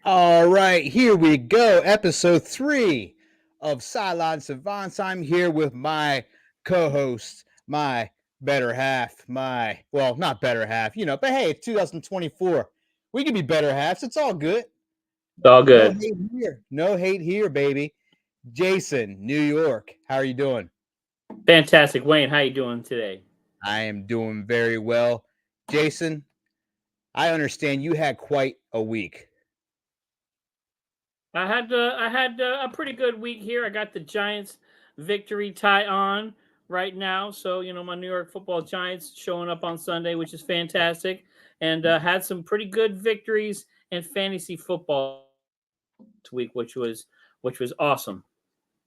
All right, here we go. Episode 3 of Sideline Savants. I'm here with my co host, my better half, not better half, but hey, it's 2024. We can be better halves. It's all good. It's all No good. hate here. No hate here, baby. Jason, New York. How are you doing? Fantastic. Wayne, how you doing today? I am doing very well. Jason, I understand you had quite a week. I had a pretty good week here. I got the Giants victory tie on right now. So, my New York Football Giants showing up on Sunday, which is fantastic. And had some pretty good victories in fantasy football this week, which was awesome.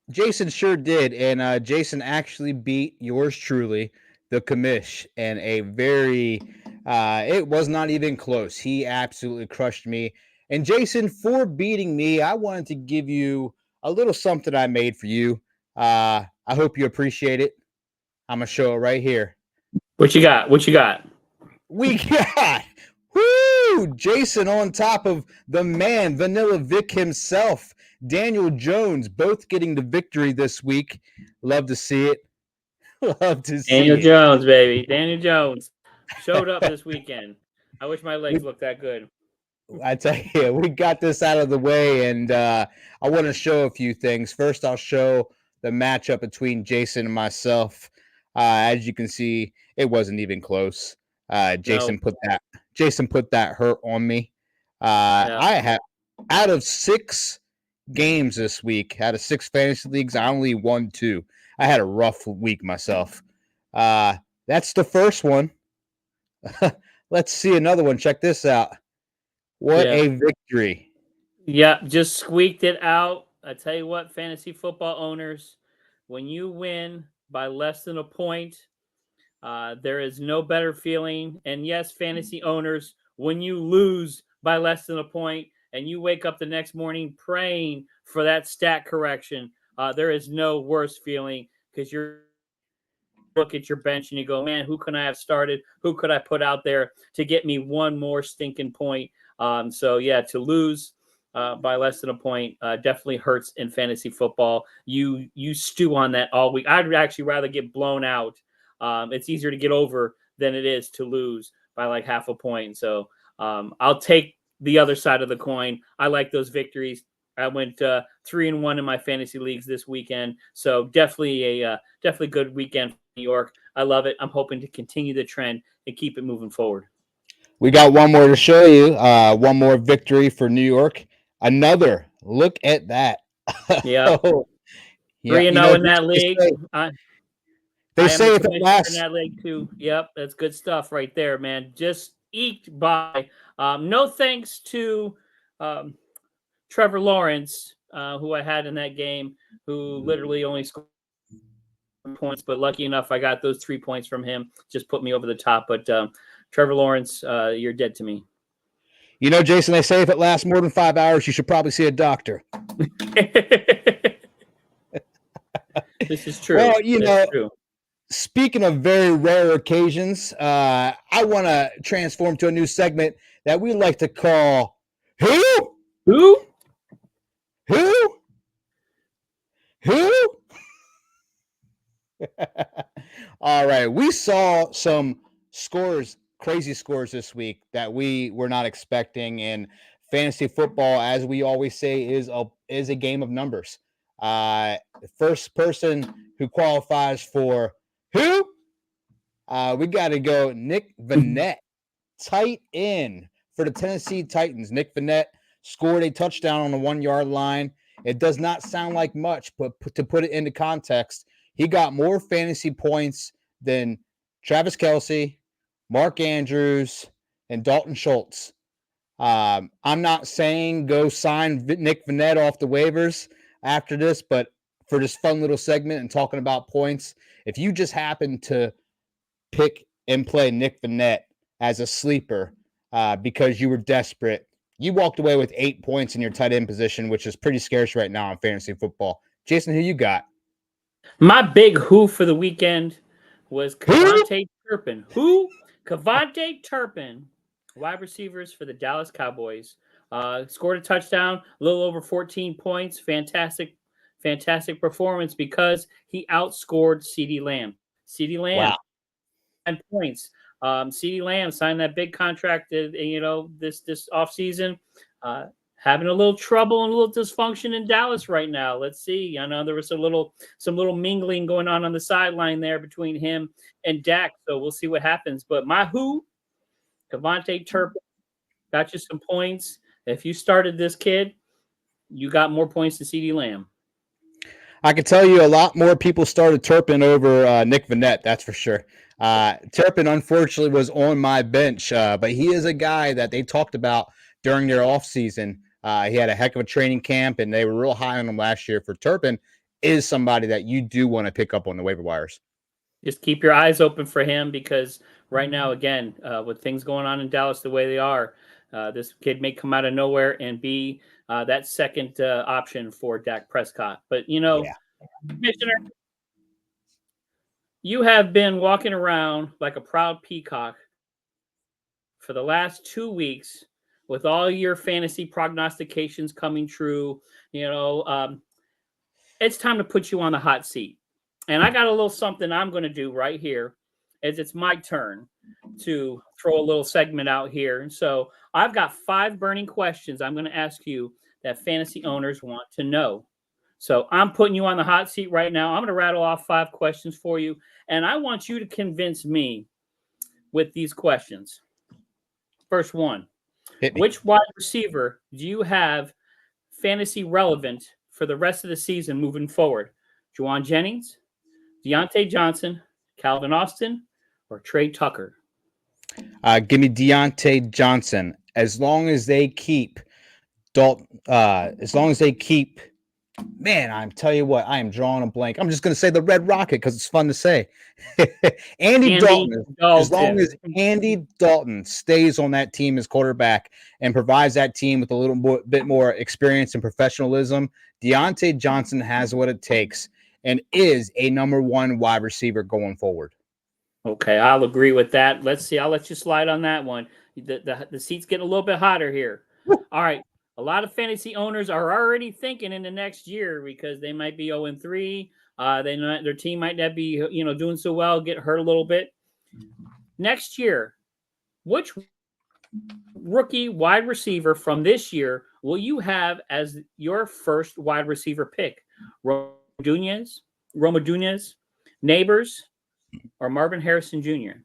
Jason sure did, and Jason actually beat yours truly, the Commish, and a very. It was not even close. He absolutely crushed me. And Jason, for beating me, I wanted to give you a little something I made for you. I hope you appreciate it. I'm gonna show it right here. What you got? What you got? We got Jason on top of the man, Vanilla Vic himself, Daniel Jones, both getting the victory this week. Love to see it. Love to Daniel see it. Jones, baby. Daniel Jones showed up this weekend. I wish my legs we, looked that good. I tell you, we got this out of the way, and I want to show a few things. First, I'll show the matchup between Jason and myself. As you can see, it wasn't even close. Uh, No. Jason put that. Jason put that hurt on me. Yeah. I have out of 6 games this week, out of 6 fantasy leagues, I only won 2. I had a rough week myself. That's the first one. Let's see another one. Check this out. What Yeah. a victory. Yeah, just squeaked it out. I tell you what, fantasy football owners, when you win by less than a point, there is no better feeling. And yes, fantasy owners, when you lose by less than a point and you wake up the next morning praying for that stat correction, there is no worse feeling because you're look at your bench and you go, man, who could I have started? Who could I put out there to get me one more stinking point? So yeah, to lose by less than a point definitely hurts in fantasy football. You stew on that all week. I'd actually rather get blown out. It's easier to get over than it is to lose by like half a point. So I'll take the other side of the coin. I like those victories. I went 3-1 in my fantasy leagues this weekend, so definitely good weekend for New York. I love it. I'm hoping to continue the trend and keep it moving forward. We got one more to show you. One more victory for New York. Another. Look at that. Yeah, Oh, yeah. 3-0 in that league. They I am say the if it commissioner in lasts. that league too. Yep, that's good stuff right there, man. Just eked by. No thanks to um, Trevor Lawrence, who I had in that game, who literally only scored points, but lucky enough I got those 3 points from him. Just put me over the top. But Trevor Lawrence, you're dead to me. Jason, they say if it lasts more than 5 hours, you should probably see a doctor. This is true. Well, That's true. speaking of very rare occasions, I want to transform to a new segment that we like to call Who? Who? Who? Who? All right. We saw some scores, crazy scores this week that we were not expecting. And fantasy football, as we always say, is a game of numbers. The first person who qualifies for who? We got to go Nick Vanette, tight end for the Tennessee Titans. Nick Vanette scored a touchdown on the 1 yard line. It does not sound like much, but to put it into context, he got more fantasy points than Travis Kelce, Mark Andrews, and Dalton Schultz. I'm not saying go sign Nick Vanette off the waivers after this, but for this fun little segment and talking about points, if you just happen to pick and play Nick Vanette as a sleeper because you were desperate, you walked away with 8 points in your tight end position, which is pretty scarce right now in fantasy football. Jason, who you got? My big who for the weekend was Who? Cavante Turpin. Who? Cavante Turpin wide receivers for the Dallas Cowboys. Scored a touchdown, a little over 14 points. Fantastic performance because he outscored CeeDee Lamb. CeeDee Lamb, Wow. 10 points. CeeDee Lamb signed that big contract, this offseason. Having a little trouble and a little dysfunction in Dallas right now. Let's see. I know there was some little mingling going on the sideline there between him and Dak. So we'll see what happens. But my Devontae Turpin, got you some points. If you started this kid, you got more points than CeeDee Lamb. I can tell you a lot more people started Turpin over Nick Vannett, that's for sure. Turpin, unfortunately, was on my bench, but he is a guy that they talked about during their offseason. He had a heck of a training camp, and they were real high on him last year. For Turpin, is somebody that you do want to pick up on the waiver wires. Just keep your eyes open for him because right now, again, with things going on in Dallas the way they are, this kid may come out of nowhere and be that second option for Dak Prescott. But, Commissioner, you have been walking around like a proud peacock for the last 2 weeks with all your fantasy prognostications coming true. It's time to put you on the hot seat. And I got a little something I'm going to do right here as it's my turn to throw a little segment out here. And so I've got 5 burning questions I'm going to ask you that fantasy owners want to know. So I'm putting you on the hot seat right now. I'm going to rattle off 5 questions for you. And I want you to convince me with these questions. First one, which wide receiver do you have fantasy relevant for the rest of the season moving forward? Juwan Jennings, Deontay Johnson, Calvin Austin, or Trey Tucker? Give me Deontay Johnson. As long as they keep man, I'm tell you what, I am drawing a blank. I'm just going to say the Red Rocket because it's fun to say. Andy Dalton. As long as Andy Dalton stays on that team as quarterback and provides that team with a little bit more experience and professionalism, Deontay Johnson has what it takes and is a number 1 wide receiver going forward. Okay, I'll agree with that. Let's see. I'll let you slide on that one. The seat's getting a little bit hotter here. All right. A lot of fantasy owners are already thinking in the next year because they might be 0-3. Their team might not be doing so well, get hurt a little bit. Next year, which rookie wide receiver from this year will you have as your first wide receiver pick? Roma Dunez, Nabers, or Marvin Harrison Jr.?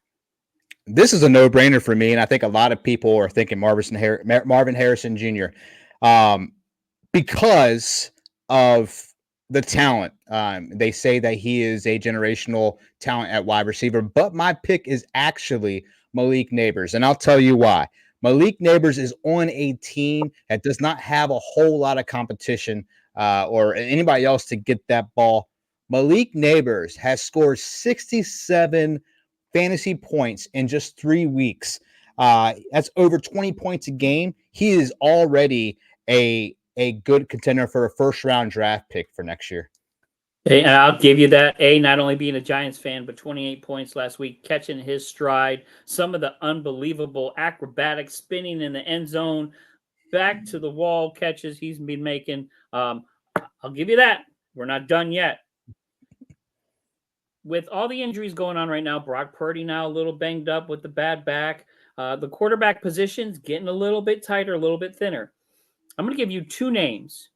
This is a no-brainer for me, and I think a lot of people are thinking Marvin Harrison Jr. Because of the talent. They say that he is a generational talent at wide receiver, but my pick is actually Malik Nabers, and I'll tell you why. Malik Nabers is on a team that does not have a whole lot of competition or anybody else to get that ball. Malik Nabers has scored 67 fantasy points in just 3 weeks. That's over 20 points a game. He is already a good contender for a first-round draft pick for next year. And I'll give you that. Not only being a Giants fan, but 28 points last week, catching his stride. Some of the unbelievable acrobatic spinning in the end zone, back to the wall catches he's been making. I'll give you that. We're not done yet. With all the injuries going on right now, Brock Purdy now a little banged up with the bad back. The quarterback position's getting a little bit tighter, a little bit thinner. I'm going to give you 2 names,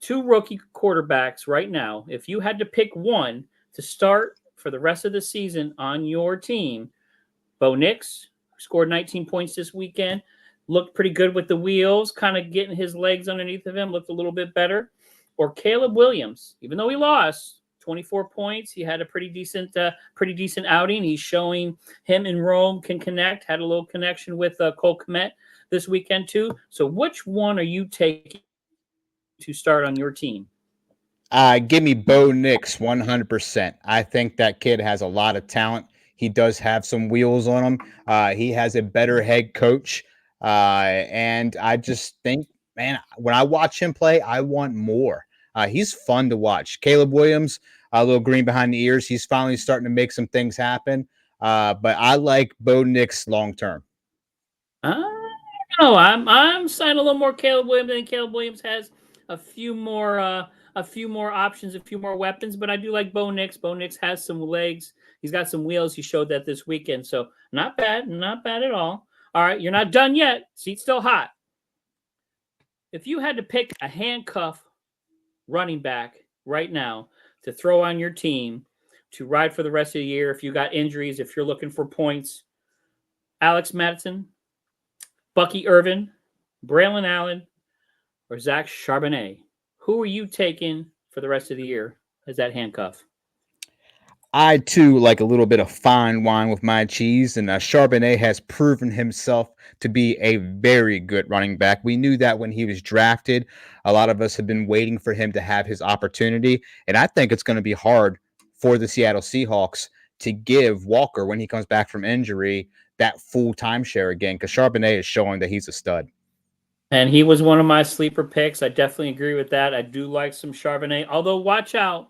2 rookie quarterbacks right now. If you had to pick one to start for the rest of the season on your team, Bo Nix, who scored 19 points this weekend, looked pretty good with the wheels, kind of getting his legs underneath of him, looked a little bit better. Or Caleb Williams, even though he lost 24 points, he had a pretty decent outing. He's showing him in Rome can connect, had a little connection with Cole Kmet this weekend too. So which one are you taking to start on your team? Give me Bo Nix 100%. I think that kid has a lot of talent. He does have some wheels on him. He has a better head coach. And I just think, man, when I watch him play, I want more. He's fun to watch. Caleb Williams, a little green behind the ears. He's finally starting to make some things happen. But I like Bo Nix long term. No, I'm signing a little more Caleb Williams. I think Caleb Williams has a few more options, a few more weapons. But I do like Bo Nix. Bo Nix has some legs. He's got some wheels. He showed that this weekend. So not bad, not bad at all. All right, you're not done yet. Seat's still hot. If you had to pick a handcuff running back right now to throw on your team to ride for the rest of the year, if you got injuries, if you're looking for points, Alex Madison, Bucky Irvin, Braylon Allen, or Zach Charbonnet? Who are you taking for the rest of the year as that handcuff? I too like a little bit of fine wine with my cheese, and Charbonnet has proven himself to be a very good running back. We knew that when he was drafted. A lot of us have been waiting for him to have his opportunity, and I think it's going to be hard for the Seattle Seahawks to give Walker, when he comes back from injury, that full timeshare again, because Charbonnet is showing that he's a stud. And he was one of my sleeper picks. I definitely agree with that. I do like some Charbonnet, although watch out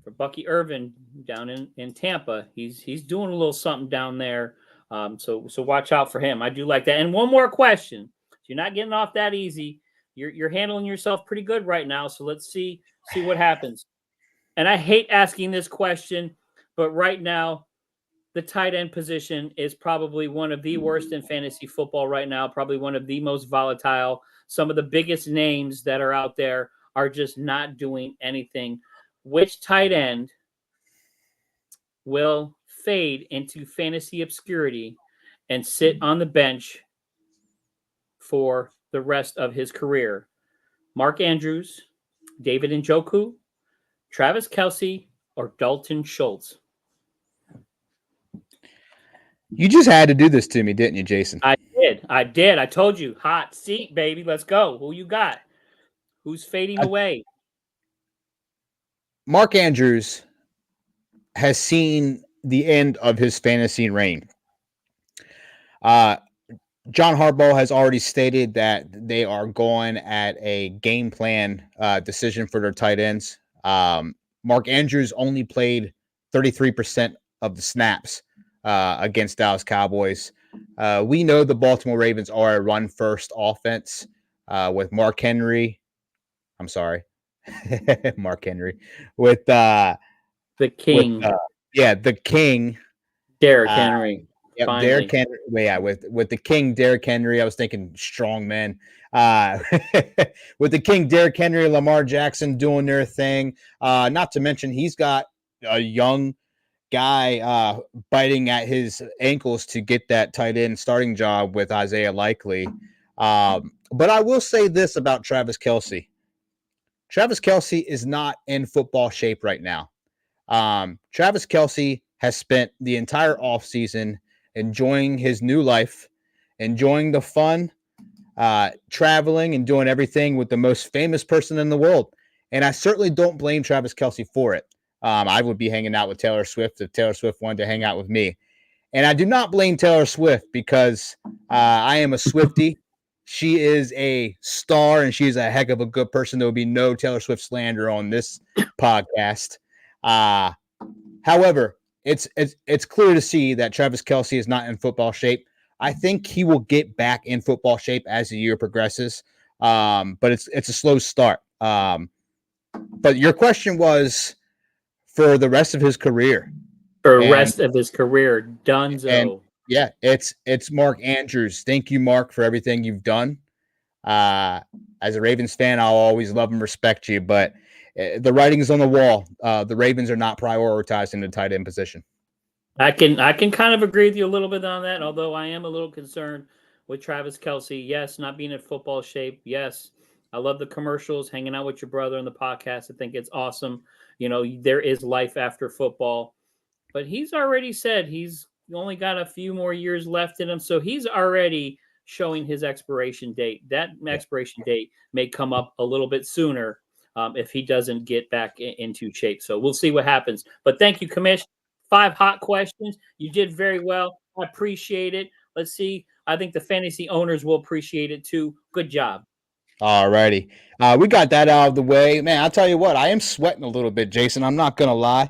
for Bucky Irvin down in Tampa. He's doing a little something down there. So watch out for him. I do like that. And one more question. You're not getting off that easy. You're handling yourself pretty good right now. So let's see what happens. And I hate asking this question, but right now, the tight end position is probably one of the worst in fantasy football right now, probably one of the most volatile. Some of the biggest names that are out there are just not doing anything. Which tight end will fade into fantasy obscurity and sit on the bench for the rest of his career? Mark Andrews, David Njoku, Travis Kelce, or Dalton Schultz? You just had to do this to me, didn't you, Jason? I did. I told you. Hot seat, baby. Let's go. Who you got? Who's fading away? Mark Andrews has seen the end of his fantasy reign. John Harbaugh has already stated that they are going at a game plan decision for their tight ends. Mark Andrews only played 33% of the snaps against Dallas Cowboys. We know the Baltimore Ravens are a run-first offense with Mark Henry. I'm sorry. Mark Henry. With the king. The king. Derrick Henry. Yep, Derrick Henry. Yeah, with the king, Derrick Henry. I was thinking strong men. With the king, Derrick Henry, Lamar Jackson doing their thing. Not to mention, he's got a young guy biting at his ankles to get that tight end starting job with Isaiah Likely. But I will say this about Travis Kelce. Travis Kelce is not in football shape right now. Travis Kelce has spent the entire offseason enjoying his new life, enjoying the fun, traveling and doing everything with the most famous person in the world. And I certainly don't blame Travis Kelce for it. I would be hanging out with Taylor Swift if Taylor Swift wanted to hang out with me. And I do not blame Taylor Swift because I am a Swiftie. She is a star and she's a heck of a good person. There will be no Taylor Swift slander on this podcast. However, it's clear to see that Travis Kelce is not in football shape. I think he will get back in football shape as the year progresses, but it's a slow start. But your question was for the rest of his career. For the rest of his career, Dunzo. And yeah, it's Mark Andrews. Thank you, Mark, for everything you've done. As a Ravens fan, I'll always love and respect you, but the writing's on the wall. The Ravens are not prioritizing the tight end position. I can kind of agree with you a little bit on that, although I am a little concerned with Travis Kelce. Yes, not being in football shape. Yes, I love the commercials, hanging out with your brother on the podcast. I think it's awesome. You know, there is life after football. But he's already said he's only got a few more years left in him. So he's already showing his expiration date. That expiration date may come up a little bit sooner if he doesn't get back into shape. So we'll see what happens. But thank you, Commish. 5 hot questions. You did very well. I appreciate it. Let's see. I think the fantasy owners will appreciate it too. Good job. All righty. We got that out of the way. Man, I'll tell you what, I am sweating a little bit, Jason. I'm not going to lie.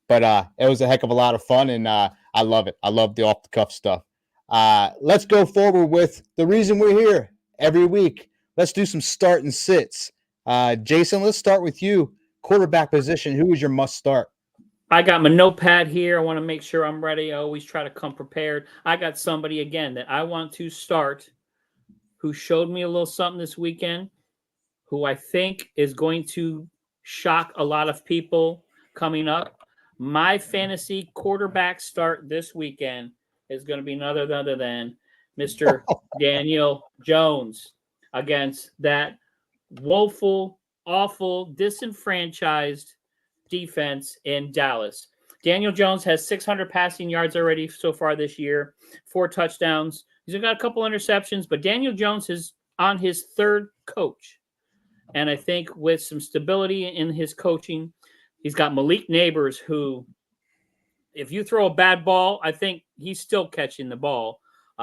But it was a heck of a lot of fun, and I love it. I love the off-the-cuff stuff. Let's go forward with the reason we're here every week. Let's do some start and sits. Jason, let's start with you. Quarterback position. Who is your must start? I got my notepad here. I want to make sure I'm ready. I always try to come prepared. I got somebody, again, that I want to start who showed me a little something this weekend, who I think is going to shock a lot of people coming up. My fantasy quarterback start this weekend is going to be none other than Mr. Daniel Jones against that woeful, awful, disenfranchised defense in Dallas. Daniel Jones has 600 passing yards already so far this year, 4 touchdowns. He's got a couple interceptions, but Daniel Jones is on his third coach. And I think with some stability in his coaching, he's got Malik Nabers, who, if you throw a bad ball, I think he's still catching the ball.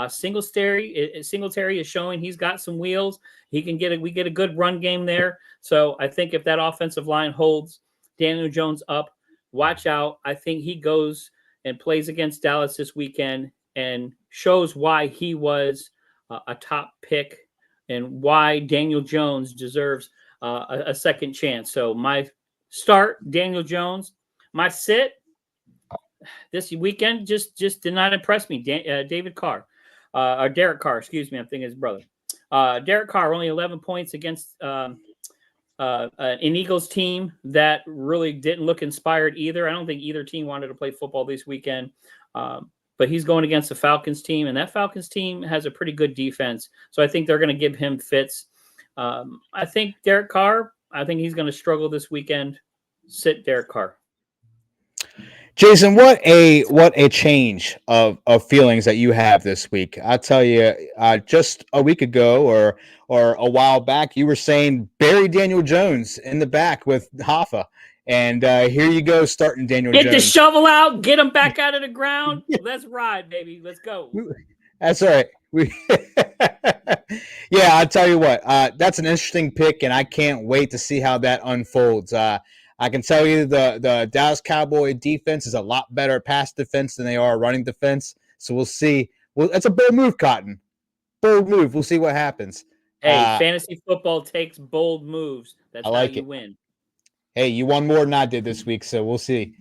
Singletary is showing he's got some wheels. We get a good run game there. So I think if that offensive line holds Daniel Jones up, watch out. I think he goes and plays against Dallas this weekend and shows why he was a top pick and why Daniel Jones deserves a second chance. So my start, Daniel Jones. My sit this weekend just did not impress me. David Carr, or Derek Carr, excuse me. I'm thinking his brother. Derek Carr, only 11 points against an Eagles team that really didn't look inspired either. I don't think either team wanted to play football this weekend. But he's going against the Falcons team, and that Falcons team has a pretty good defense. So I think they're going to give him fits. I think Derek Carr, I think he's going to struggle this weekend. Sit Derek Carr. Jason, what a change of feelings that you have this week. I'll tell you, just a week ago or a while back, you were saying bury Daniel Jones in the back with Hoffa. And here you go, starting Daniel Jones. Get the shovel out, get him back out of the ground. Let's ride, baby. Let's go. That's all right. Yeah, I'll tell you what. That's an interesting pick, and I can't wait to see how that unfolds. I can tell you the Dallas Cowboy defense is a lot better pass defense than they are running defense. So we'll see. Well, that's a bold move, Cotton. Bold move. We'll see what happens. Hey, fantasy football takes bold moves. That's how you win. Hey, you won more than I did this week, so we'll see.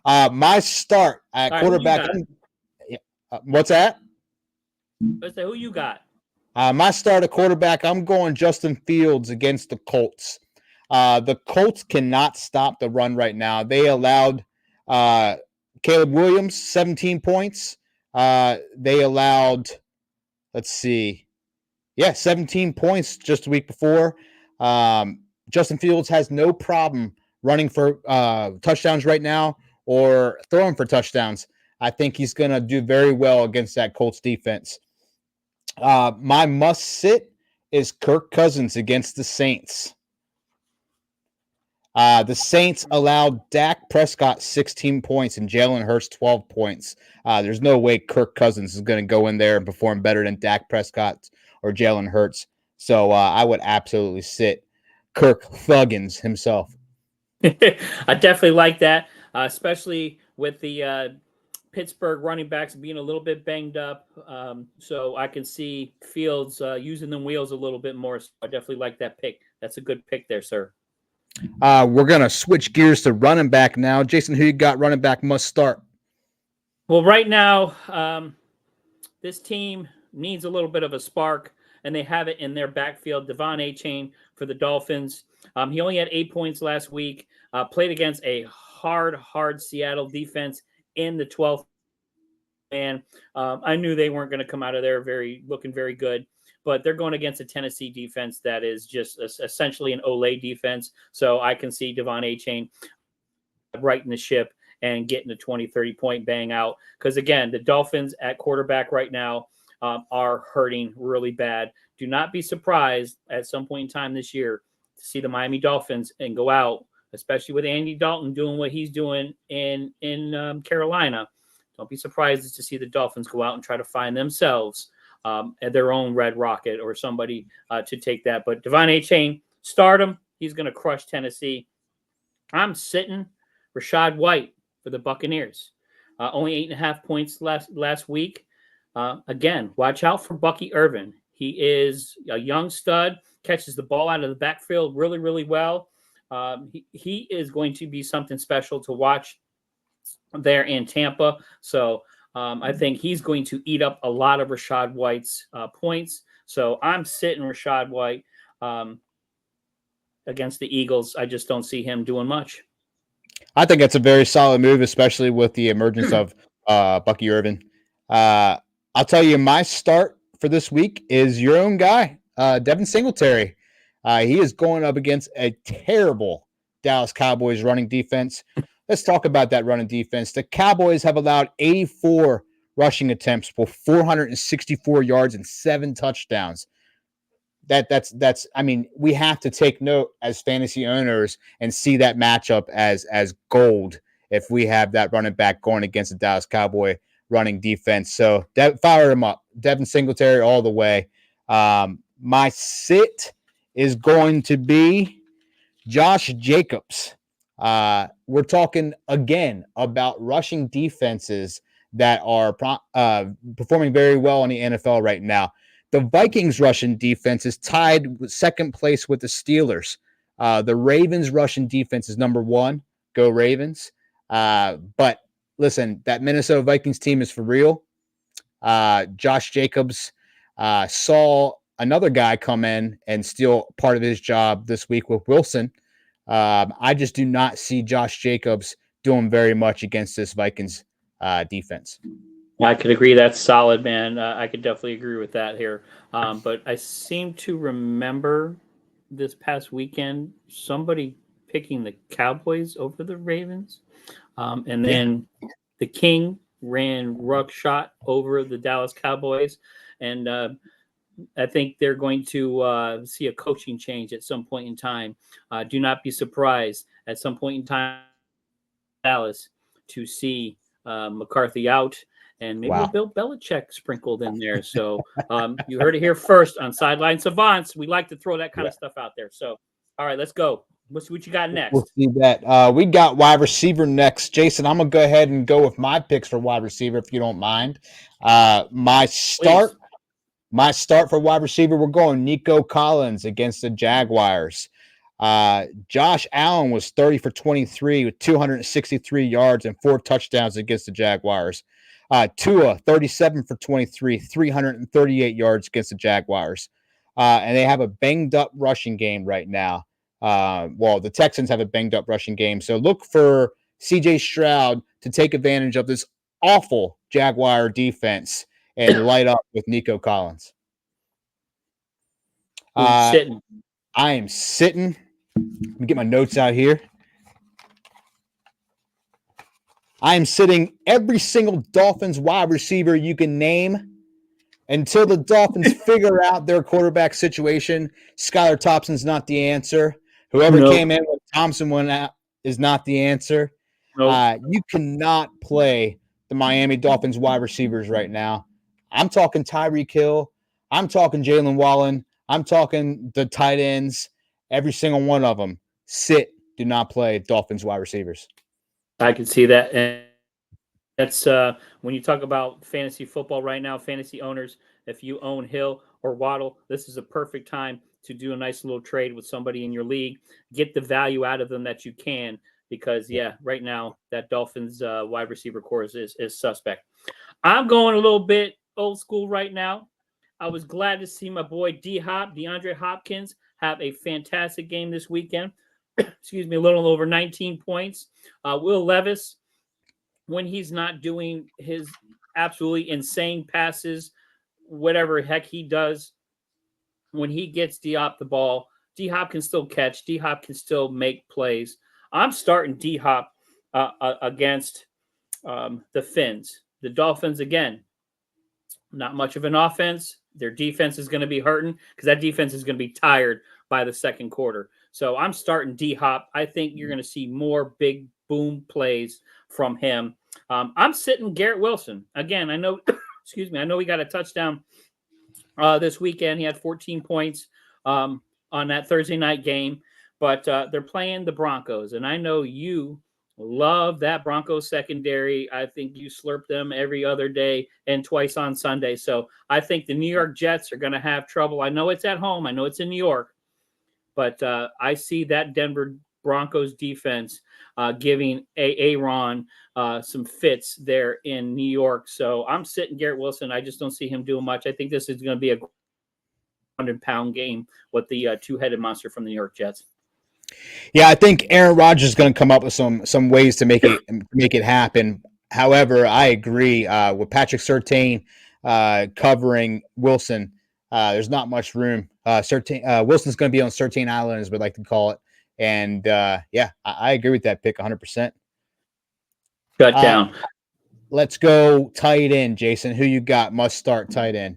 My start at quarterback. What's that? Let's say who you got. My start at quarterback, I'm going Justin Fields against the Colts. The Colts cannot stop the run right now. They allowed Caleb Williams 17 points. They allowed, 17 points just a week before. Justin Fields has no problem running for touchdowns right now or throwing for touchdowns. I think he's going to do very well against that Colts defense. My must sit is Kirk Cousins against the Saints. The Saints allowed Dak Prescott 16 points and Jalen Hurts 12 points. There's no way Kirk Cousins is going to go in there and perform better than Dak Prescott or Jalen Hurts. So I would absolutely sit Kirk Thuggins himself. I definitely like that, especially with the Pittsburgh running backs being a little bit banged up. So I can see Fields using the wheels a little bit more. So I definitely like that pick. That's a good pick there, sir. We're going to switch gears to running back now. Jason, who you got running back must start? Well, right now, this team needs a little bit of a spark, and they have it in their backfield. Devon Achane for the Dolphins. He only had 8 points last week, played against a hard Seattle defense in the 12th. And I knew they weren't going to come out of there looking very good. But they're going against a Tennessee defense that is just essentially an Olay defense. So I can see Devon Achane righting the ship and getting a 20, 30-point bang out. Because, again, the Dolphins at quarterback right now are hurting really bad. Do not be surprised at some point in time this year to see the Miami Dolphins and go out, especially with Andy Dalton doing what he's doing in Carolina. Don't be surprised to see the Dolphins go out and try to find themselves their own red rocket or somebody to take that. But Devon Achane, start him. He's going to crush Tennessee. I'm sitting Rachaad White for the Buccaneers. Only 8.5 points last week. Again, watch out for Bucky Irvin. He is a young stud, catches the ball out of the backfield really, really well. He is going to be something special to watch there in Tampa. So I think he's going to eat up a lot of Rashad White's points. So I'm sitting Rashad White against the Eagles. I just don't see him doing much. I think that's a very solid move, especially with the emergence of Bucky Irvin. I'll tell you, my start for this week is your own guy, Devin Singletary. He is going up against a terrible Dallas Cowboys running defense. Let's talk about that running defense. The Cowboys have allowed 84 rushing attempts for 464 yards and 7 touchdowns. That's I mean, we have to take note as fantasy owners and see that matchup as gold if we have that running back going against the Dallas Cowboy running defense. So fire him up. Devin Singletary all the way. My sit is going to be Josh Jacobs. We're talking again about rushing defenses that are performing very well in the NFL right now. The Vikings rushing defense is tied with second place with the Steelers. The Ravens rushing defense is number 1. Go Ravens. But listen, that Minnesota Vikings team is for real. Josh Jacobs saw another guy come in and steal part of his job this week with Wilson. I just do not see Josh Jacobs doing very much against this Vikings defense. I could agree. That's solid, man. I could definitely agree with that here. But I seem to remember this past weekend somebody picking the Cowboys over the Ravens. And then the King ran ruckshot over the Dallas Cowboys. And I think they're going to see a coaching change at some point in time. Do not be surprised at some point in time, Dallas, to see McCarthy out and maybe a Bill Belichick sprinkled in there. So you heard it here first on Sideline Savants. We like to throw that kind of stuff out there. So, all right, let's go. Let's see what you got next. We'll see that. We got wide receiver next. Jason, I'm going to go ahead and go with my picks for wide receiver, if you don't mind. My start for wide receiver, we're going Nico Collins against the Jaguars. Josh Allen was 30 for 23 with 263 yards and 4 touchdowns against the Jaguars. Tua, 37 for 23, 338 yards against the Jaguars. And they have a banged-up rushing game right now. The Texans have a banged-up rushing game. So look for C.J. Stroud to take advantage of this awful Jaguar defense and light up with Nico Collins. Sitting. I am sitting. Let me get my notes out here. I am sitting every single Dolphins wide receiver you can name until the Dolphins figure out their quarterback situation. Skylar Thompson's not the answer. Whoever came in when Thompson went out is not the answer. You cannot play the Miami Dolphins wide receivers right now. I'm talking Tyreek Hill. I'm talking Jalen Wallen. I'm talking the tight ends. Every single one of them. Sit. Do not play Dolphins wide receivers. I can see that. And that's when you talk about fantasy football right now, fantasy owners, if you own Hill or Waddle, this is a perfect time to do a nice little trade with somebody in your league. Get the value out of them that you can because, right now that Dolphins wide receiver core is suspect. I'm going a little bit old school right now. I was glad to see my boy DeAndre Hopkins, have a fantastic game this weekend. Excuse me, a little over 19 points. Will Levis, when he's not doing his absolutely insane passes, whatever heck he does, when he gets D-Hop the ball, D-Hop can still catch. D-Hop can still make plays. I'm starting D-Hop against the Finns. The Dolphins, again, not much of an offense. Their defense is going to be hurting because that defense is going to be tired by the second quarter. So I'm starting D-Hop. I think you're going to see more big boom plays from him. I'm sitting Garrett Wilson. Again, I know, I know he got a touchdown this weekend. He had 14 points on that Thursday night game, but they're playing the Broncos. And I know you Love that Broncos secondary. I think you slurp them every other day and twice on Sunday. So I think the New York Jets are going to have trouble. I know it's at home. I know it's in New York, but I see that Denver Broncos defense giving Aaron some fits there in New York. So I'm sitting Garrett Wilson. I just don't see him doing much. I think this is going to be a 100-pound game with the two-headed monster from the New York Jets. Yeah, I think Aaron Rodgers is going to come up with some ways to make it happen. However, I agree with Patrick Surtain covering Wilson. There's not much room. Wilson's going to be on Surtain Island, as we like to call it. And yeah, I agree with that pick 100%. Shut down. Let's go tight end, Jason. Who you got? Must start tight end.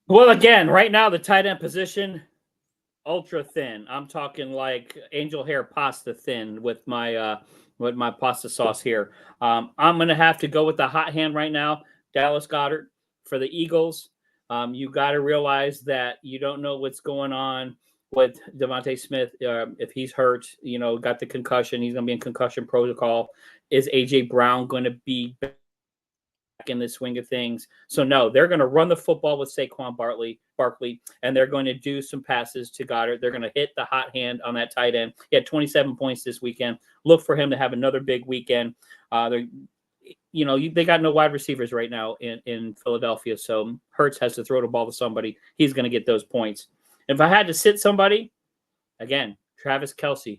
Well, again, right now the tight end position, ultra thin. I'm talking like angel hair pasta thin with my pasta sauce here. I'm gonna have to go with the hot hand right now, Dallas Goedert for the Eagles. You got to realize that you don't know what's going on with Devontae Smith. If he's hurt, got the concussion, he's gonna be in concussion protocol. Is AJ Brown going to be back in the swing of things? So no, they're going to run the football with Saquon Barkley, and they're going to do some passes to Goddard. They're going to hit the hot hand on that tight end. He had 27 points this weekend. Look for him to have another big weekend. They got no wide receivers right now in Philadelphia, so Hurts has to throw the ball to somebody. He's going to get those points. If I had to sit somebody, again, Travis Kelce,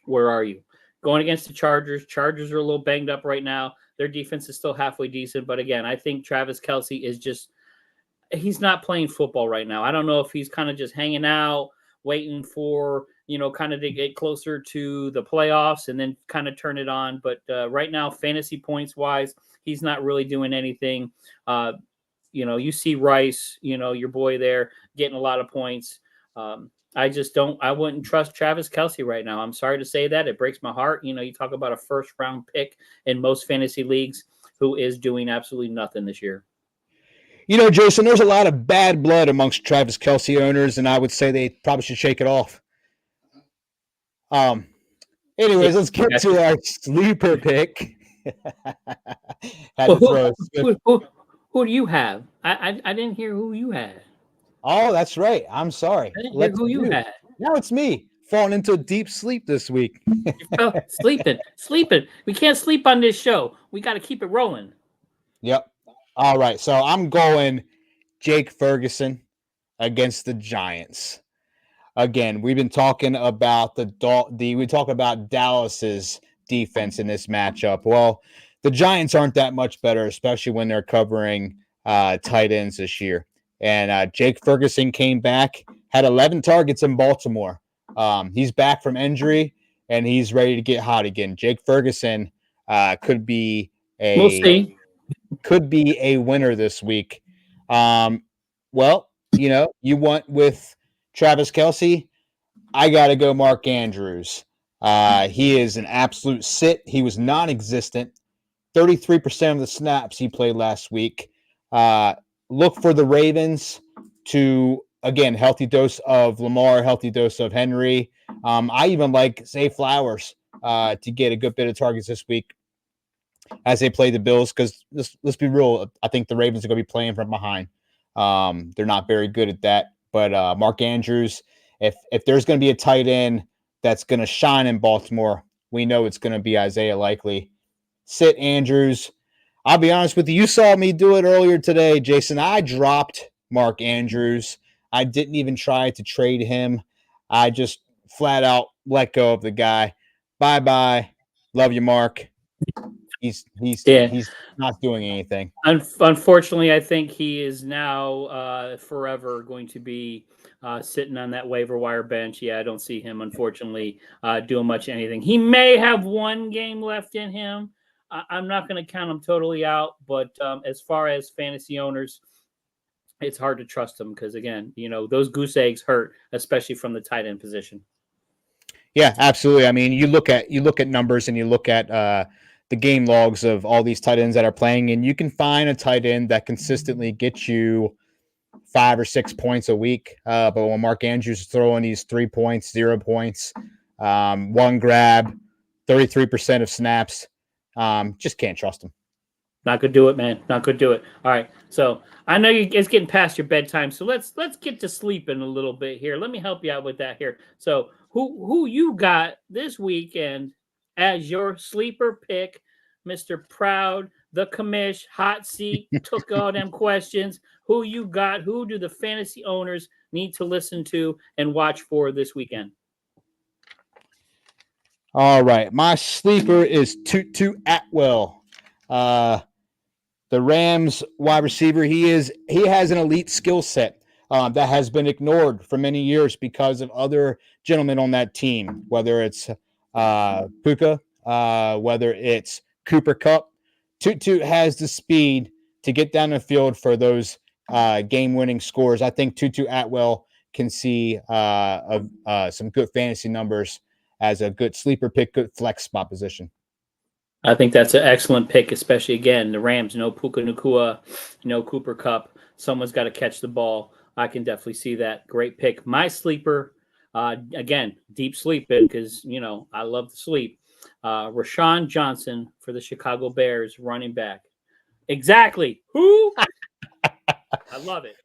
where are you? Going against the Chargers. Chargers are a little banged up right now. Their defense is still halfway decent. But again, I think Travis Kelce is he's not playing football right now. I don't know if he's kind of just hanging out, waiting for, kind of to get closer to the playoffs and then kind of turn it on. But right now, fantasy points wise, he's not really doing anything. You see Rice, your boy there getting a lot of points. I wouldn't trust Travis Kelce right now. I'm sorry to say that. It breaks my heart. You talk about a first round pick in most fantasy leagues who is doing absolutely nothing this year. Jason, there's a lot of bad blood amongst Travis Kelce owners, and I would say they probably should shake it off. Anyways, let's get to our sleeper pick. Who do you have? I didn't hear who you had. Oh, that's right. I'm sorry. I didn't hear who you had. Now it's me falling into a deep sleep this week. Sleeping. We can't sleep on this show. We got to keep it rolling. Yep. All right. So I'm going Jake Ferguson against the Giants. Again, we've been talking about we talk about Dallas's defense in this matchup. Well, the Giants aren't that much better, especially when they're covering tight ends this year. And Jake Ferguson came back, had 11 targets in Baltimore. He's back from injury, and he's ready to get hot again. Jake Ferguson could be a winner this week. Well, you went with Travis Kelce. I got to go Mark Andrews. He is an absolute sit. He was non-existent. 33% of the snaps he played last week. Look for the Ravens to, again, healthy dose of Lamar, healthy dose of Henry. I even like Zay Flowers to get a good bit of targets this week as they play the Bills, because let's be real, I think the Ravens are going to be playing from behind. They're not very good at that. But Mark Andrews, if there's going to be a tight end that's going to shine in Baltimore, we know it's going to be Isaiah Likely. Sit Andrews. I'll be honest with you. You saw me do it earlier today, Jason. I dropped Mark Andrews. I didn't even try to trade him. I just flat out let go of the guy. Bye-bye. Love you, Mark. He's not doing anything. Unfortunately, I think he is now forever going to be sitting on that waiver wire bench. Yeah, I don't see him, unfortunately, doing much anything. He may have one game left in him. I'm not going to count him totally out, but as far as fantasy owners, it's hard to trust him because, again, those goose eggs hurt, especially from the tight end position. Yeah, absolutely. I mean, you look at numbers and you look at the game logs of all these tight ends that are playing, and you can find a tight end that consistently gets you 5 or 6 points a week. But when Mark Andrews is throwing these 3 points, 0 points, one grab, 33% of snaps. Just can't trust him. Not gonna do it, man. Not gonna do it. All right. So I know it's getting past your bedtime. So let's get to sleeping a little bit here. Let me help you out with that here. So who you got this weekend as your sleeper pick, Mr. Proud, the Commish, hot seat, took all them questions. Who you got? Who do the fantasy owners need to listen to and watch for this weekend? All right. My sleeper is Tutu Atwell. The Rams wide receiver. He has an elite skill set that has been ignored for many years because of other gentlemen on that team, whether it's Puka, whether it's Cooper Cup. Tutu has the speed to get down the field for those game-winning scores. I think Tutu Atwell can see some good fantasy numbers as a good sleeper pick, good flex spot position. I think that's an excellent pick, especially again the Rams. No Puka Nacua, no Cooper Cup. Someone's got to catch the ball. I can definitely see that. Great pick. My sleeper, again, deep sleeping because I love to sleep. Rashawn Johnson for the Chicago Bears, running back. Exactly. Who? I love it.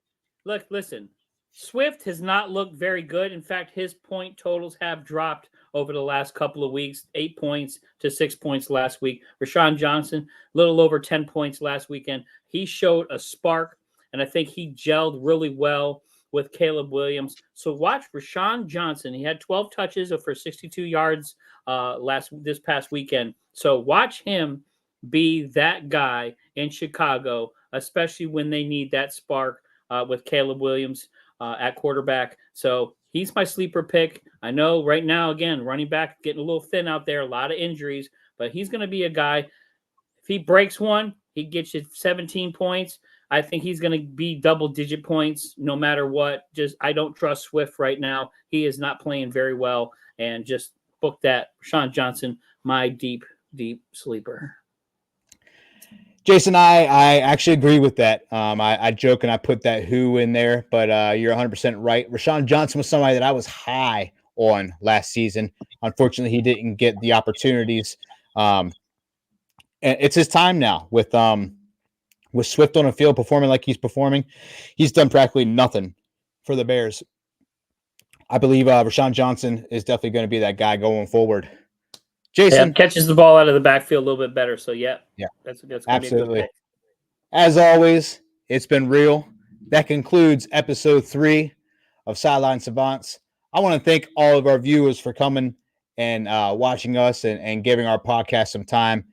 Look, listen. Swift has not looked very good. In fact, his point totals have dropped over the last couple of weeks, 8 points to 6 points last week. Rashawn Johnson, a little over 10 points last weekend. He showed a spark, and I think he gelled really well with Caleb Williams. So watch Rashawn Johnson. He had 12 touches for 62 yards this past weekend. So watch him be that guy in Chicago, especially when they need that spark with Caleb Williams at quarterback. So he's my sleeper pick. I know right now, again, running back getting a little thin out there, a lot of injuries, but he's going to be a guy. If he breaks one, he gets you 17 points. I think he's going to be double-digit points no matter what. Just I don't trust Swift right now. He is not playing very well, and just book that. Rashawn Johnson, my deep, deep sleeper. Jason, I actually agree with that. I joke and I put that who in there, but you're 100% right. Rashawn Johnson was somebody that I was high on last season. Unfortunately, he didn't get the opportunities. And it's his time now with Swift on the field performing like he's performing. He's done practically nothing for the Bears. I believe Rashawn Johnson is definitely going to be that guy going forward. Jason catches the ball out of the backfield a little bit better. So yeah, that's absolutely. Be a good pick. As always, it's been real. That concludes episode 3 of Sideline Savants. I want to thank all of our viewers for coming and watching us and giving our podcast some time.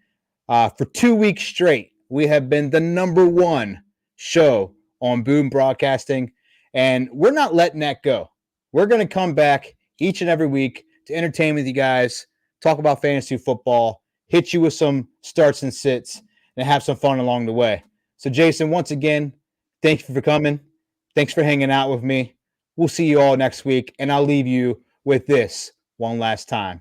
For 2 weeks straight, we have been the #1 show on Boom Broadcasting, and we're not letting that go. We're going to come back each and every week to entertain with you guys, talk about fantasy football, hit you with some starts and sits, and have some fun along the way. So, Jason, once again, thank you for coming. Thanks for hanging out with me. We'll see you all next week, and I'll leave you with this one last time.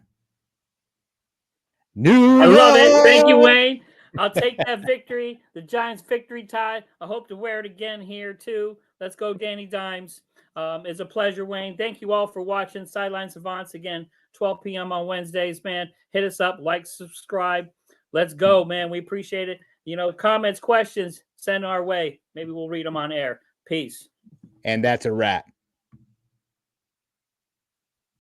I love it. Thank you, Wayne. I'll take that victory, the Giants' victory tie. I hope to wear it again here, too. Let's go, Danny Dimes. It's a pleasure, Wayne. Thank you all for watching Sideline Savants. Again, 12 p.m. on Wednesdays, man. Hit us up, like, subscribe. Let's go, man. We appreciate it. Comments, questions, send our way. Maybe we'll read them on air. Peace. And that's a wrap.